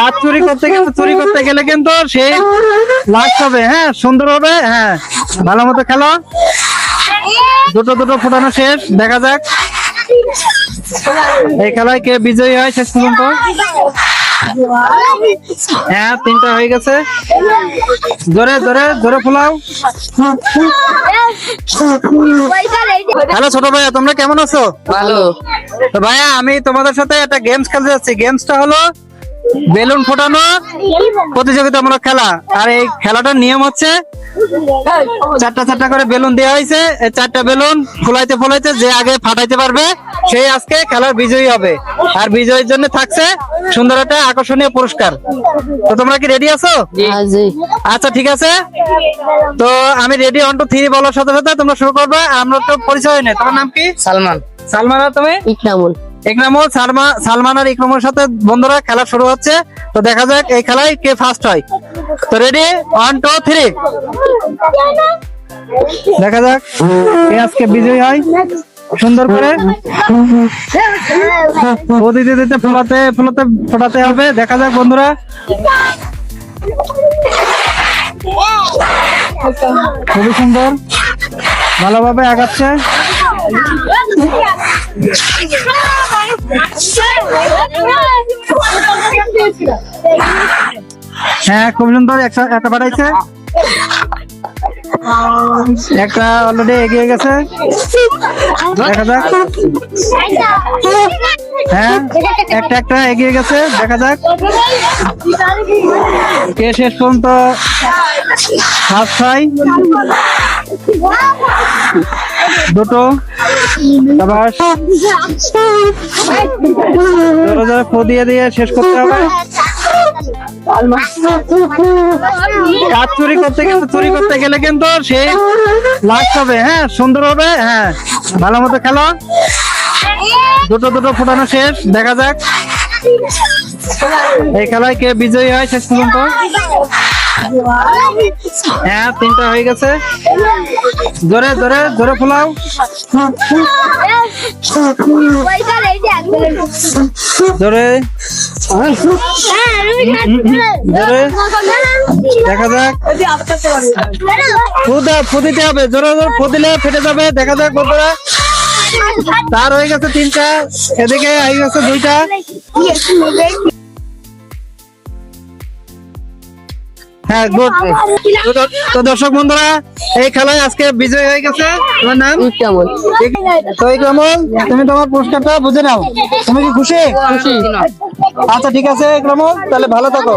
কাজ চুরি করতে গেলে কিন্তু সেই লাস্ট হবে। হ্যাঁ, সুন্দর হবে। হ্যাঁ, ভালো মতো খেলো। দুটো ফোটানো শেষ, দেখা যাক এই খেলায় কে বিজয়ী হয় শেষ পর্যন্ত। হ্যাঁ, 3টা হয়ে গেছে। জোরে জোরে জোরে ফোলাও। হ্যালো ছোট ভাইয়া, তোমরা কেমন আছো? ভালো। তো ভাইয়া, আমি তোমাদের সাথে একটা গেমস খেলতে যাচ্ছি। গেমসটা হলো বেলুন ফোটানো প্রতিযোগিতামূলক খেলা। আর এই খেলাটার নিয়ম হচ্ছে চারটা করে বেলুন দেওয়া হয়েছে। এই 4টা বেলুন ফোলাইতে যে আগে ফাটাইতে পারবে সেই আজকে খেলার বিজয়ী হবে। আর বিজয়ীর জন্য থাকছে সুন্দর একটা আকর্ষণীয় পুরস্কার। তো তোমরা কি রেডি আছো? আচ্ছা, ঠিক আছে। তো আমি রেডি 1 2 3 বলার সাথে সাথে তোমরা শুরু করবে। আমরা তো পরিচয় নেই। তোমার নাম কি? সালমান। সালমান। আর তুমি? ইকরামুল। সালমান আর ইকরামুল সাথে বন্ধুরা খেলা শুরু হচ্ছে। তো দেখা যাক এই খেলায় কে ফার্স্ট হয়। তো রেডি 1 2 3, দেখা যাক কে আজকে বিজয়ী হয়। সুন্দর করে দিতে ফোটাতে হবে। দেখা যাক বন্ধুরা। খুবই সুন্দর, ভালোভাবে আগাচ্ছে। হ্যাঁ, খুব সুন্দর। একটা পাঠাইছে, একটা অলরেডি এগিয়ে গেছে। দেখা যাক। হ্যাঁ, একটা এগিয়ে গেছে। দেখা যাক কে শেষ পর্যন্ত ফার্স্ট হয়। দুটো আবার ফো দিয়ে শেষ করতে হবে। কাজ চুরি করতে গেলে কিন্তু সেই লাস্ট হবে। হ্যাঁ, সুন্দর হবে। হ্যাঁ, ভালো মতো খেলো। দুটো ফোটানো শেষ, দেখা যাক এই খেলায় কে বিজয়ী হয় শেষ পর্যন্ত। হ্যাঁ, 3টা হয়ে গেছে। জোরে জোরে জোরে ফোলাও। জোরে জোরে, দেখা যাক। ফু দিতে হবে, জোরে জোরে ফু দিলে ফেটে যাবে। দেখা যাক বন্ধুরা। তার হয়ে গেছে 3টা, এদিকে হয়ে গেছে 2টা। হ্যাঁ, গুড। তো দর্শক বন্ধুরা, এই খেলায় আজকে বিজয় হয়ে গেছে। তোমার নাম? ইকরামুল। তো ইকরামুল, তুমি তোমার পুরস্কারটা বুঝে নাও। তুমি কি খুশি? খুশি। আচ্ছা, ঠিক আছে ইকরামুল, তাহলে ভালো থাকো।